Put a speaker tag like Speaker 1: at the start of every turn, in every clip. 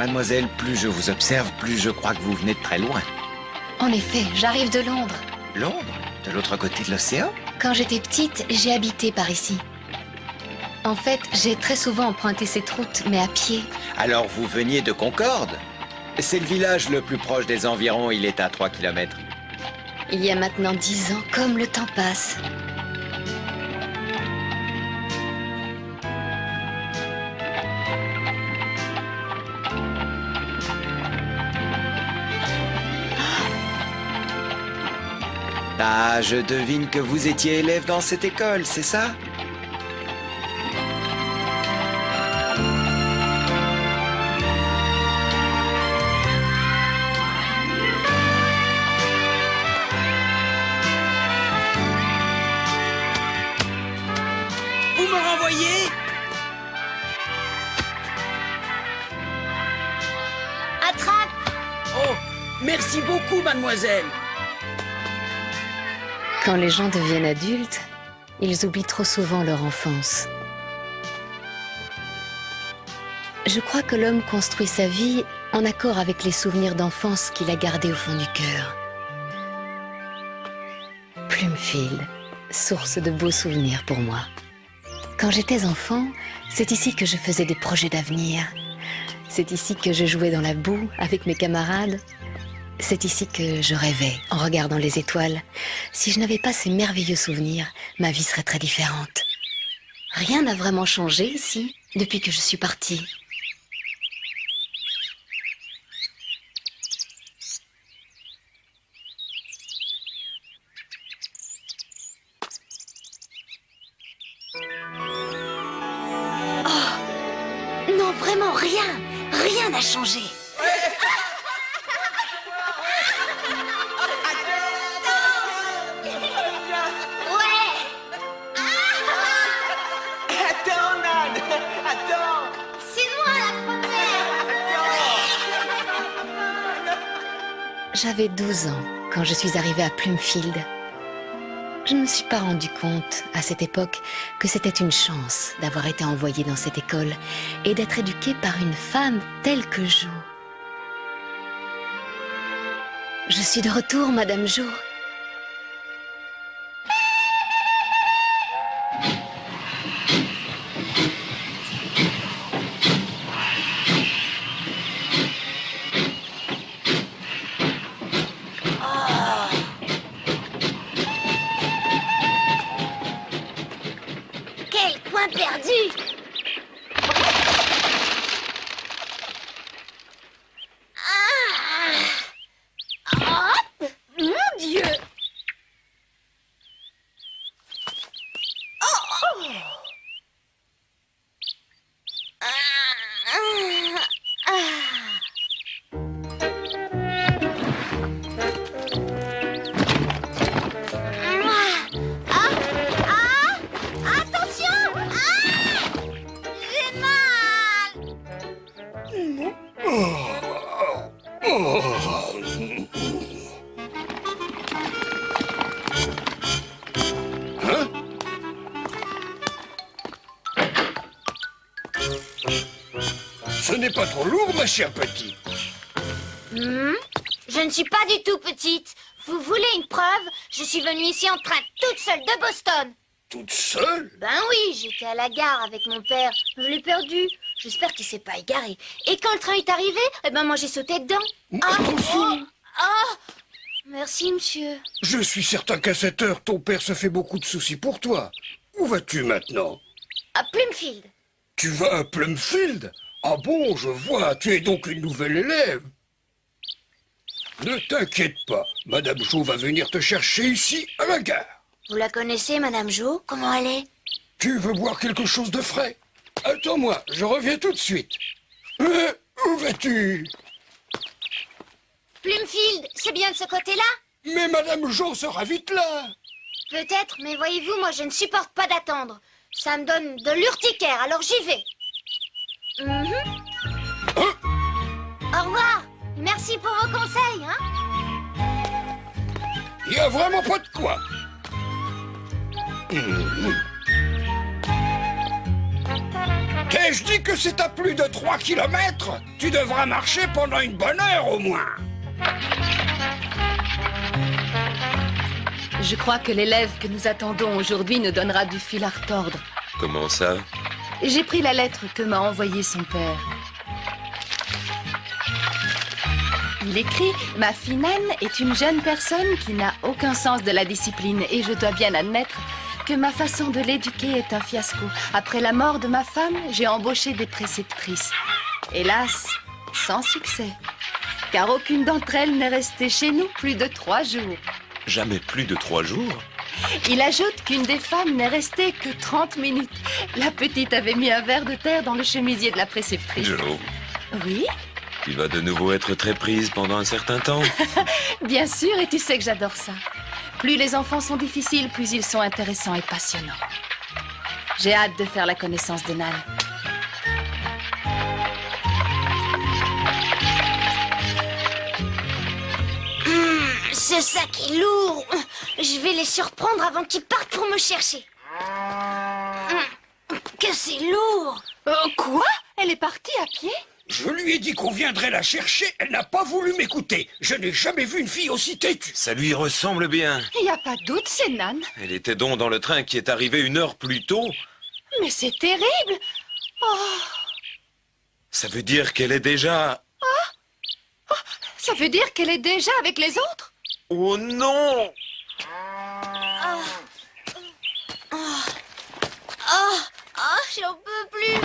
Speaker 1: Mademoiselle, plus je vous observe, plus je crois que vous venez de très loin.
Speaker 2: En effet, j'arrive de Londres.
Speaker 1: Londres? De l'autre côté de l'océan?
Speaker 2: Quand j'étais petite, j'ai habité par ici. En fait, j'ai très souvent emprunté cette route, mais à pied.
Speaker 1: Alors vous veniez de Concorde? C'est le village le plus proche des environs, il est à 3 kilomètres.
Speaker 2: Il y a maintenant 10 ans, comme le temps passe.
Speaker 1: Ah, je devine que vous étiez élève dans cette école, c'est ça?
Speaker 3: Vous me renvoyez?
Speaker 4: Attrape!
Speaker 3: Oh, merci beaucoup, mademoiselle.
Speaker 2: Quand les gens deviennent adultes, ils oublient trop souvent leur enfance. Je crois que l'homme construit sa vie en accord avec les souvenirs d'enfance qu'il a gardés au fond du cœur. Plumfield, source de beaux souvenirs pour moi. Quand j'étais enfant, c'est ici que je faisais des projets d'avenir. C'est ici que je jouais dans la boue avec mes camarades. C'est ici que je rêvais en regardant les étoiles. Si je n'avais pas ces merveilleux souvenirs, ma vie serait très différente. Rien n'a vraiment changé ici depuis que je suis partie. Oh, non, vraiment rien. Rien n'a changé. J'avais 12 ans quand je suis arrivée à Plumfield. Je ne me suis pas rendu compte à cette époque que c'était une chance d'avoir été envoyée dans cette école et d'être éduquée par une femme telle que Jo. Je suis de retour, Madame Jo.
Speaker 4: Perdu! Hop! Mon Dieu!
Speaker 5: Ce n'est pas trop lourd, ma chère petite.
Speaker 4: Je ne suis pas du tout petite. Vous voulez une preuve? Je suis venue ici en train toute seule de Boston.
Speaker 5: Toute seule?
Speaker 4: Ben oui, j'étais à la gare avec mon père. Je l'ai perdu. J'espère qu'il s'est pas égaré. Et quand le train est arrivé, eh ben moi j'ai sauté dedans.
Speaker 5: Attention!
Speaker 4: Merci, monsieur.
Speaker 5: Je suis certain qu'à cette heure, ton père se fait beaucoup de soucis pour toi. Où vas-tu maintenant?
Speaker 4: À Plumfield.
Speaker 5: Tu vas à Plumfield? Ah bon, je vois, tu es donc une nouvelle élève. Ne t'inquiète pas, Madame Jo va venir te chercher ici, à la gare.
Speaker 4: Vous la connaissez, Madame Jo? Comment elle est?
Speaker 5: Tu veux boire quelque chose de frais? Attends-moi, je reviens tout de suite. Où vas-tu?
Speaker 4: Plumfield, c'est bien de ce côté-là?
Speaker 5: Mais Madame Jo sera vite là.
Speaker 4: Peut-être, mais voyez-vous, moi je ne supporte pas d'attendre. Ça me donne de l'urticaire, alors j'y vais. Au revoir. Merci pour vos conseils, hein?
Speaker 5: Il n'y a vraiment pas de quoi. T'ai-je dit que c'est à plus de 3 kilomètres? Tu devras marcher pendant une bonne heure au moins.
Speaker 2: Je crois que l'élève que nous attendons aujourd'hui nous donnera du fil à retordre.
Speaker 1: Comment ça?
Speaker 2: J'ai pris la lettre que m'a envoyée son père. Il écrit « Ma fille Nan est une jeune personne qui n'a aucun sens de la discipline et je dois bien admettre que ma façon de l'éduquer est un fiasco. Après la mort de ma femme, j'ai embauché des préceptrices. Hélas, sans succès, car aucune d'entre elles n'est restée chez nous plus de 3 jours.
Speaker 1: Jamais plus de 3 jours?
Speaker 2: Il ajoute qu'une des femmes n'est restée que 30 minutes. La petite avait mis un verre de terre dans le chemisier de la préceptrice.
Speaker 1: Jo,
Speaker 2: Oui,
Speaker 1: tu vas de nouveau être très prise pendant un certain temps.
Speaker 2: bien sûr, et tu sais que j'adore ça. Plus les enfants sont difficiles, plus ils sont intéressants et passionnants. J'ai hâte de faire la connaissance de Nan.
Speaker 4: Ce sac est lourd. Je vais les surprendre avant qu'ils partent pour me chercher. Que c'est lourd.
Speaker 2: Quoi? Elle est partie à pied?
Speaker 5: Je lui ai dit qu'on viendrait la chercher, elle n'a pas voulu m'écouter. Je n'ai jamais vu une fille aussi têtue.
Speaker 1: Ça lui ressemble bien.
Speaker 2: Il n'y a pas de doute, c'est Nan.
Speaker 1: Elle était donc dans le train qui est arrivé 1 heure plus tôt.
Speaker 2: Mais c'est terrible.
Speaker 1: Ça veut dire qu'elle est déjà...
Speaker 2: Ça veut dire qu'elle est déjà avec les autres?
Speaker 1: Oh non!
Speaker 4: J'en peux plus.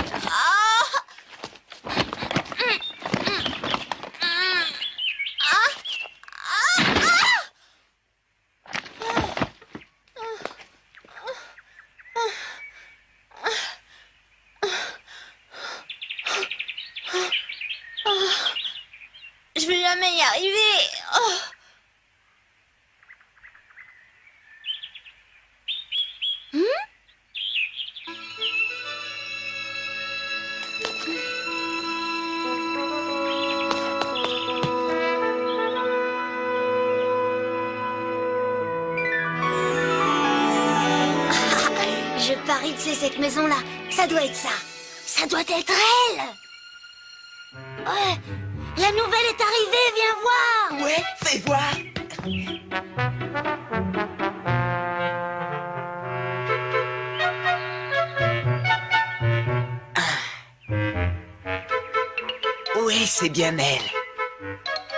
Speaker 4: Je vais jamais y arriver. Je parie que c'est cette maison-là. Ça doit être ça. Ça doit être elle. Ouais. La nouvelle est arrivée, viens voir.
Speaker 6: Ouais, fais voir. Ouais, c'est bien elle.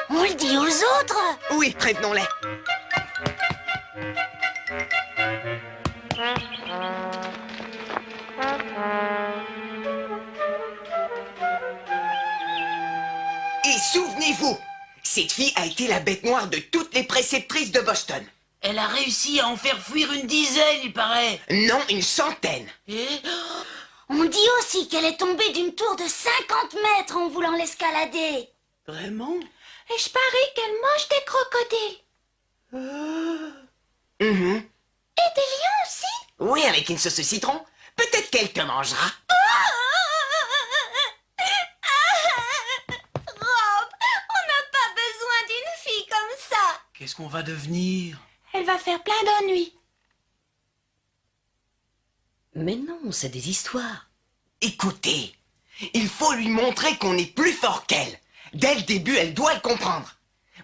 Speaker 4: On le dit aux autres.
Speaker 6: Oui, prévenons-les. Et souvenez-vous, cette fille a été la bête noire de toutes les préceptrices de Boston.
Speaker 3: Elle a réussi à en faire fuir une dizaine, il paraît.
Speaker 6: Non, une centaine.
Speaker 3: Et...
Speaker 4: On dit aussi qu'elle est tombée d'une tour de 50 mètres en voulant l'escalader.
Speaker 3: Vraiment?
Speaker 4: Et je parie qu'elle mange des crocodiles.
Speaker 6: Mhm.
Speaker 4: Et des lions aussi.
Speaker 6: Oui, avec une sauce au citron. Peut-être qu'elle te mangera.
Speaker 4: Rob, on n'a pas besoin d'une fille comme ça.
Speaker 3: Qu'est-ce qu'on va devenir?
Speaker 4: Elle va faire plein d'ennuis.
Speaker 2: Mais non, c'est des histoires.
Speaker 6: Écoutez, il faut lui montrer qu'on est plus fort qu'elle. Dès le début, elle doit le comprendre.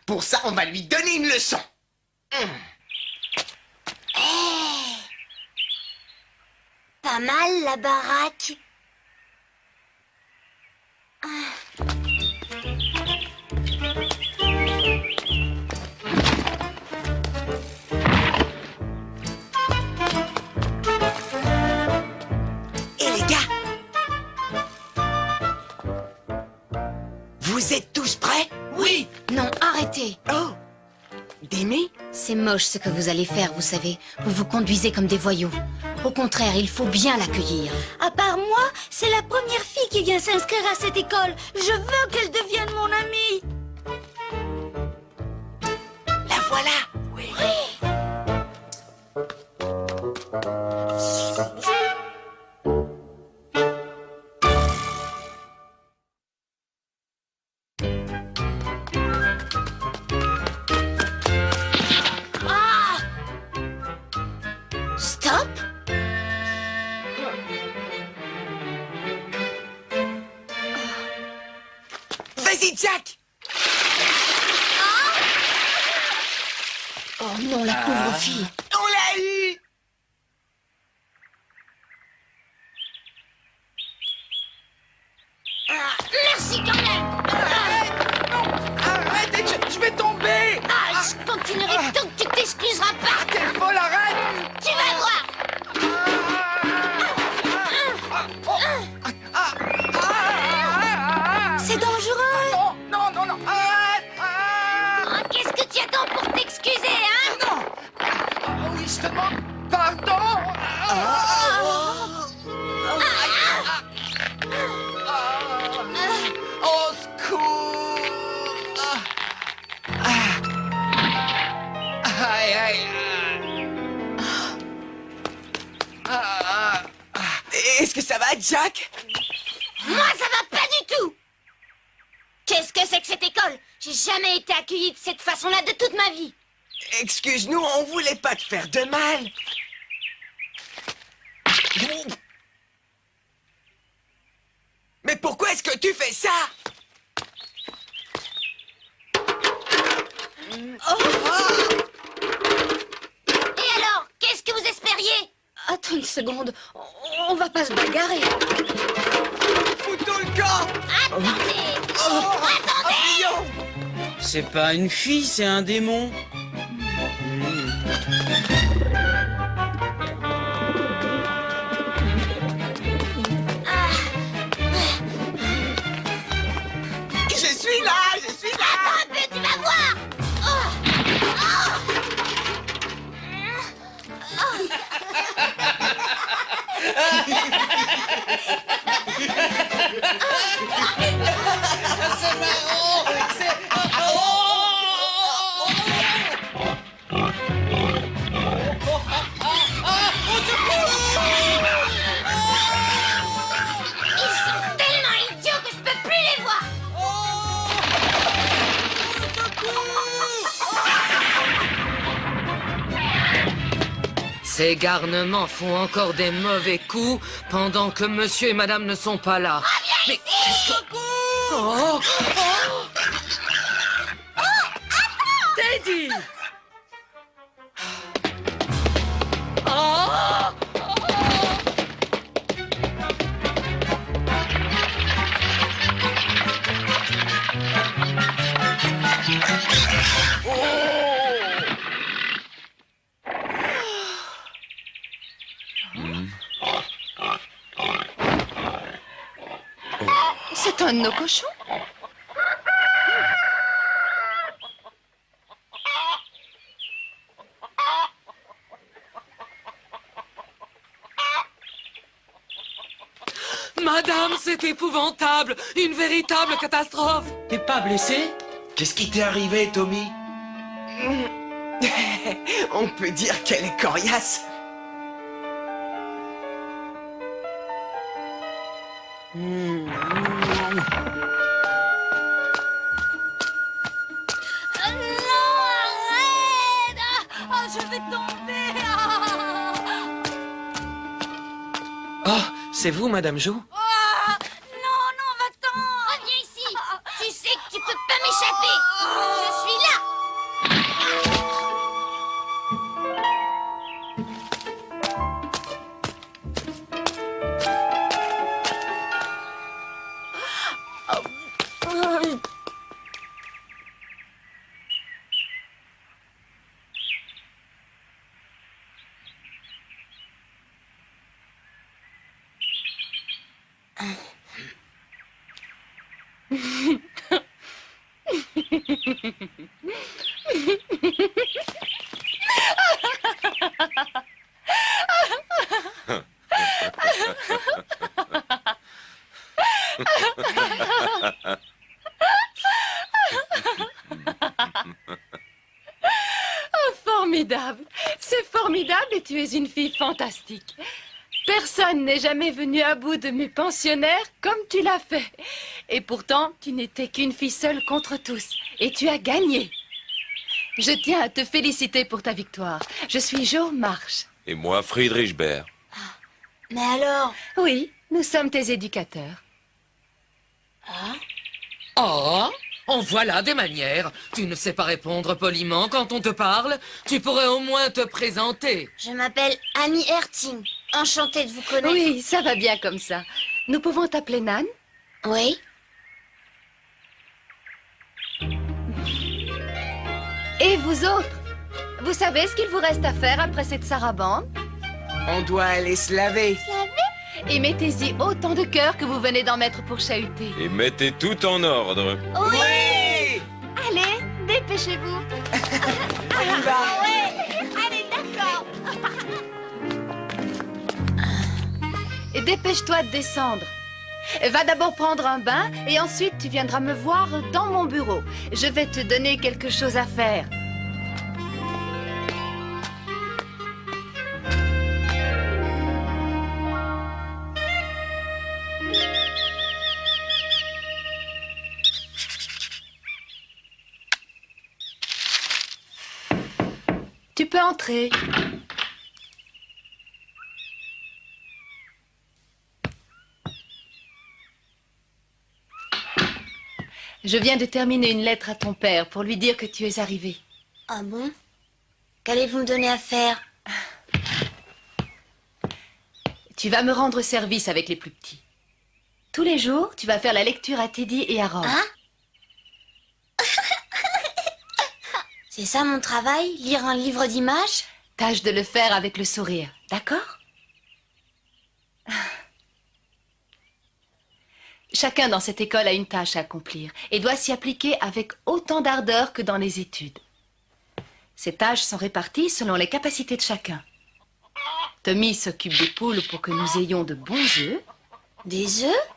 Speaker 6: Pour ça, on va lui donner une leçon.
Speaker 4: Pas mal la baraque.
Speaker 6: Et les gars, vous êtes tous prêts?
Speaker 3: Oui!
Speaker 2: Non, arrêtez.
Speaker 6: Oh, Démé?
Speaker 2: C'est moche ce que vous allez faire, vous savez. Vous vous conduisez comme des voyous. Au contraire, il faut bien l'accueillir.
Speaker 4: À part moi, c'est la première fille qui vient s'inscrire à cette école. Je veux qu'elle devienne mon amie.
Speaker 6: La voilà. Oui.
Speaker 4: Stop.
Speaker 2: non, la pauvre fille.
Speaker 6: On l'a eu!
Speaker 4: Ah, merci quand même.
Speaker 6: Arrête, je vais tomber!
Speaker 4: Ah, je continuerai tant que tu t'excuseras pas.
Speaker 6: T'es folle, arrête!
Speaker 4: Tu vas voir. C'est dangereux.
Speaker 6: Non, non, non, non! Arrête!
Speaker 4: Ah, qu'est-ce que tu attends pour t'excuser, hein?
Speaker 6: Non! Oui, je te demande pardon! Au secours! Aïe, aïe! Est-ce que ça va, Jack?
Speaker 4: Moi, ça va pas du tout. Qu'est-ce que c'est que cette école? J'ai jamais été accueillie de cette façon-là de toute ma vie.
Speaker 6: Excuse-nous, on voulait pas te faire de mal. Mais pourquoi est-ce que tu fais ça?
Speaker 4: Et alors, qu'est-ce que vous espériez?
Speaker 2: Attends une seconde, on va pas se bagarrer.
Speaker 6: Fous-toi le camp!
Speaker 4: Attendez.
Speaker 6: Attendez!
Speaker 3: C'est pas une fille, c'est un démon.
Speaker 6: Je suis là! Je suis là!
Speaker 4: Attends un peu, tu vas voir. Ils sont tellement idiots que je peux plus les voir.
Speaker 7: Ces garnements font encore des mauvais coups pendant que monsieur et madame ne sont pas là. Mais qu'est-ce que... Oh, Teddy! Oh!
Speaker 2: C'est un de nos cochons.
Speaker 7: Madame, c'est épouvantable! Une véritable catastrophe!
Speaker 3: T'es pas blessé?
Speaker 8: Qu'est-ce qui t'est arrivé, Tommy?
Speaker 6: On peut dire qu'elle est coriace.
Speaker 4: Non, arrête. Je vais tomber.
Speaker 3: Oh, c'est vous, Madame Jo?
Speaker 4: Non, va-t'en. Reviens ici. Tu sais que tu peux pas m'échapper. Je suis là.
Speaker 7: Formidable! C'est formidable et tu es une fille fantastique. Personne n'est jamais venu à bout de mes pensionnaires comme tu l'as fait. Et pourtant, tu n'étais qu'une fille seule contre tous. Et tu as gagné. Je tiens à te féliciter pour ta victoire. Je suis Jo March.
Speaker 8: Et moi, Friedrich Bert.
Speaker 4: Mais alors?
Speaker 7: Oui, nous sommes tes éducateurs.
Speaker 4: Ah?
Speaker 7: Oh!
Speaker 9: En voilà des manières. Tu ne sais pas répondre poliment quand on te parle. Tu pourrais au moins te présenter.
Speaker 4: Je m'appelle Annie Herting. Enchantée de vous connaître.
Speaker 7: Oui, ça va bien comme ça. Nous pouvons t'appeler Nan?
Speaker 4: Oui.
Speaker 7: Et vous autres? Vous savez ce qu'il vous reste à faire après cette sarabande?
Speaker 6: On doit aller se laver.
Speaker 7: Et mettez-y autant de cœur que vous venez d'en mettre pour chahuter.
Speaker 8: Et mettez tout en ordre.
Speaker 6: Oui!
Speaker 7: Allez, dépêchez-vous.
Speaker 4: Allez, d'accord.
Speaker 7: Et dépêche-toi de descendre. Va d'abord prendre un bain et ensuite tu viendras me voir dans mon bureau. Je vais te donner quelque chose à faire. Tu peux entrer. Je viens de terminer une lettre à ton père pour lui dire que tu es arrivé.
Speaker 4: Ah bon? Qu'allez-vous me donner à faire?
Speaker 7: Tu vas me rendre service avec les plus petits. Tous les jours, tu vas faire la lecture à Teddy et à Rob.
Speaker 4: Hein? C'est ça mon travail? Lire un livre d'images?
Speaker 7: Tâche de le faire avec le sourire, d'accord? Chacun dans cette école a une tâche à accomplir et doit s'y appliquer avec autant d'ardeur que dans les études. Ces tâches sont réparties selon les capacités de chacun. Tommy s'occupe des poules pour que nous ayons de bons œufs.
Speaker 4: Des œufs?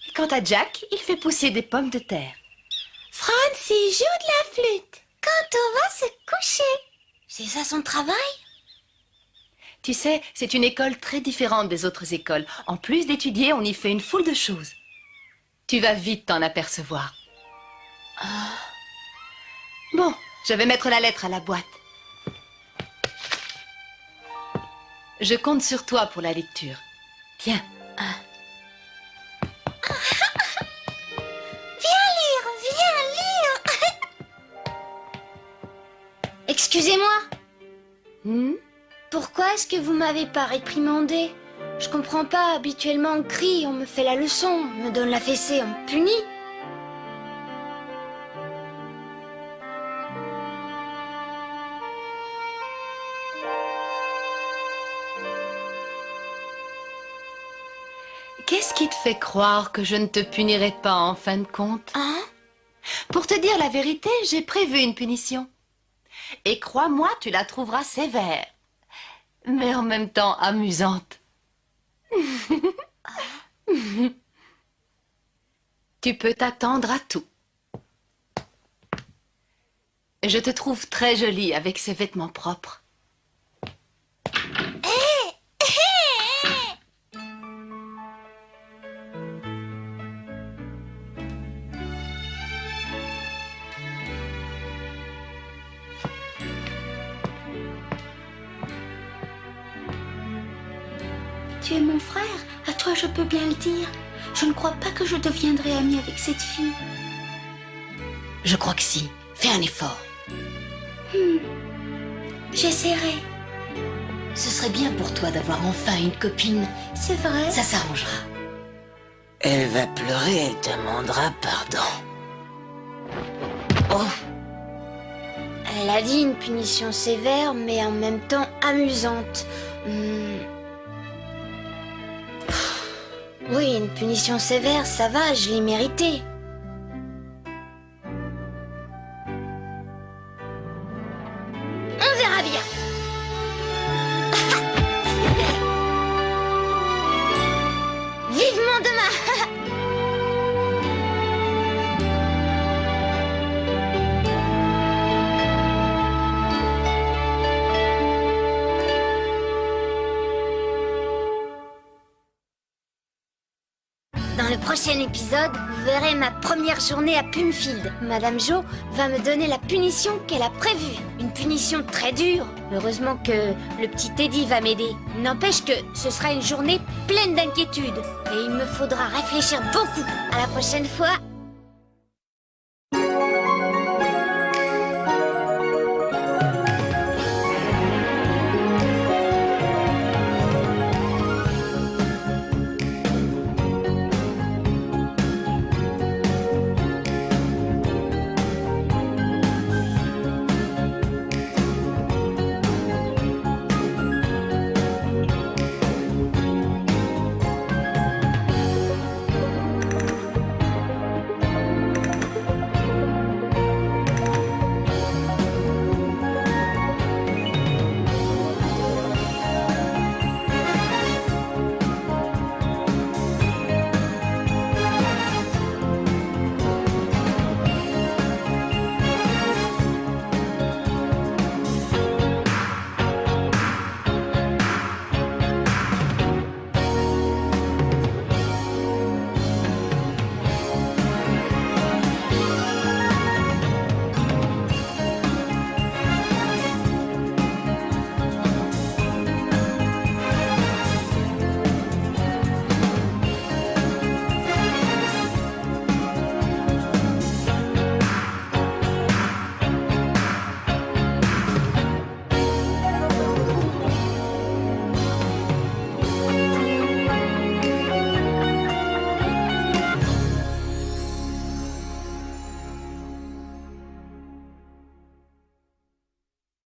Speaker 7: Et quant à Jack, il fait pousser des pommes de terre.
Speaker 4: Francie joue de la flûte quand on va se coucher. C'est ça son travail?
Speaker 7: Tu sais, c'est une école très différente des autres écoles. En plus d'étudier, on y fait une foule de choses. Tu vas vite t'en apercevoir. Bon, je vais mettre la lettre à la boîte. Je compte sur toi pour la lecture. Tiens.
Speaker 4: Viens lire. Excusez-moi. Pourquoi est-ce que vous m'avez pas réprimandé? Je comprends pas. Habituellement, on crie, on me fait la leçon, on me donne la fessée, on me punit.
Speaker 7: Qu'est-ce qui te fait croire que je ne te punirai pas en fin de compte?
Speaker 4: Hein?
Speaker 7: Pour te dire la vérité, j'ai prévu une punition. Et crois-moi, tu la trouveras sévère, mais en même temps amusante. Tu peux t'attendre à tout. Je te trouve très jolie avec ces vêtements propres.
Speaker 10: Tu es mon frère, à toi je peux bien le dire. Je ne crois pas que je deviendrai amie avec cette fille.
Speaker 2: Je crois que si. Fais un effort.
Speaker 10: J'essaierai.
Speaker 2: Ce serait bien pour toi d'avoir enfin une copine.
Speaker 10: C'est vrai.
Speaker 2: Ça s'arrangera.
Speaker 3: Elle va pleurer, elle demandera pardon.
Speaker 4: Oh. Elle a dit une punition sévère, mais en même temps amusante. Oui, une punition sévère, ça va, je l'ai mérité. On verra bien. Vivement demain. Dans le prochain épisode, vous verrez ma première journée à Plumfield. Madame Jo va me donner la punition qu'elle a prévue. Une punition très dure. Heureusement que le petit Teddy va m'aider. N'empêche que ce sera une journée pleine d'inquiétudes. Et il me faudra réfléchir beaucoup. À la prochaine fois.